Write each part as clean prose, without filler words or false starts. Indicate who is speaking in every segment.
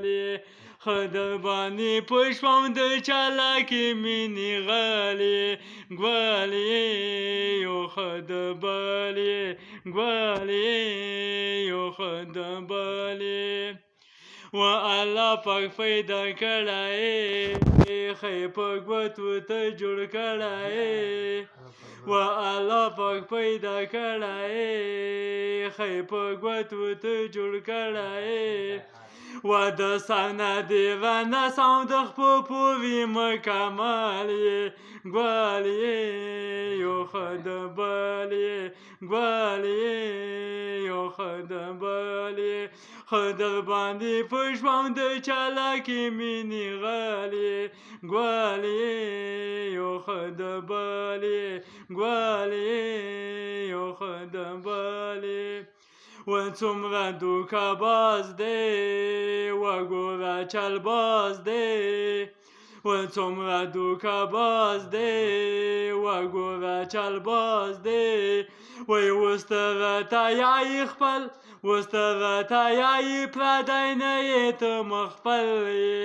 Speaker 1: غالي خدر باندې پښوم د چالاکي مینې غالي ګوالي یو خدر بالي ګوالي یو خدر بالي و الله پاک پیدا کړای خی په ګوتو ته جوړ کړای و الله پاک پیدا کړای خی په ګوتو ته جوړ کړای و د سانه دیوانه ساو د خپو پووی مکمالی ګوالی یو خدر بالی ګوالی یو خدر بالی خدر باندې پښوم د چالاکي مینې غالي ګوالی یو خدر بالی ګوالی یو خدر بالی و څومره دوکه باز دی و ګوره چل باز دی و څومره دوکه باز دی و ګوره چل باز دی وی اوس ته راته یایې خپل اوس ته راته یایې پردی نه یې ته مخ خپل یې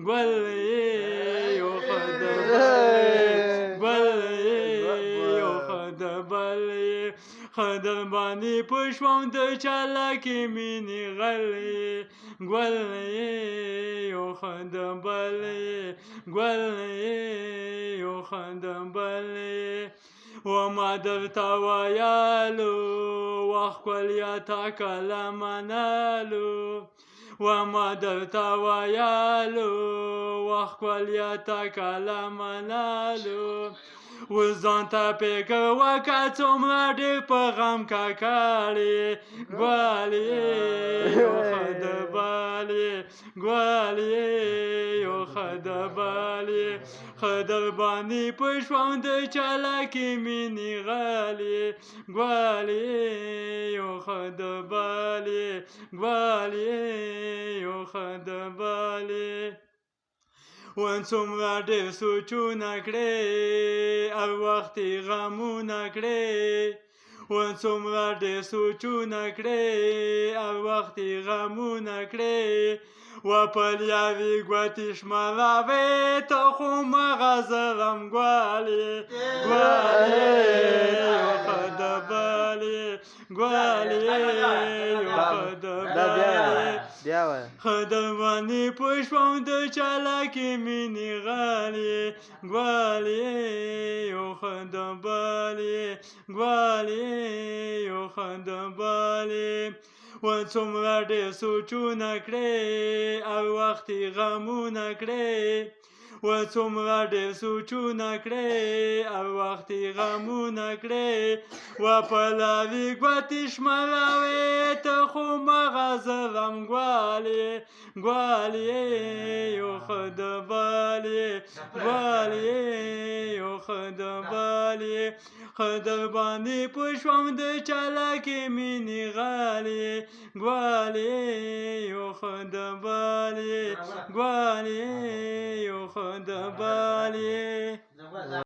Speaker 1: ګل یې یو خدر بل یې یو خدر بل یې خدر باندې پښوم د چالاکي مینې غلې ګل یې یو خدر بل یې ګل یې یو خدر بل یې و ما درته ویلو وخت ښکلیا تا کله منلو و ما درته ویلو وخت ښکلیا تا کله منلو اوس ځان ته فکر وکړه څومره ډېر په غم ککړ یې ګوالي یو خدر بالي ګوالي یو خدر بالي خدر باندې پښوم د چالاکي مینې غالي ګوالي یو خدر بالي ګوالي یو خدر بالي و څومره ډېر سوچونه کړې او وخت یې غمونه کړې و څومره ډېر سوچونه کړې او وخت یې غمونه کړې و پر یوې ګوتې شماروې ته خو مغه زرم ګوالې ګوالې یو خدر بالي ګوالې یو خدر بالي خدر باندې پښوم د چالاکي مینې غالي ګوالې یو خدر بالي ګوالې یو خدر بالي و څومره ډېر سوچونه کړې او وخت یې غمونه کړې و څومره ډېر سوچونه کړې او وخت یې غمونه کړې و په لارې ګوتې شماروې ته خو مغه زرم ګوالې ګوالې یو خدر بالي ګوالې یو خدر بالي خدر باندې پښوم د چالاکي مینې غالي ګوالې یو خدر بالي ګوالې یو خدر بالي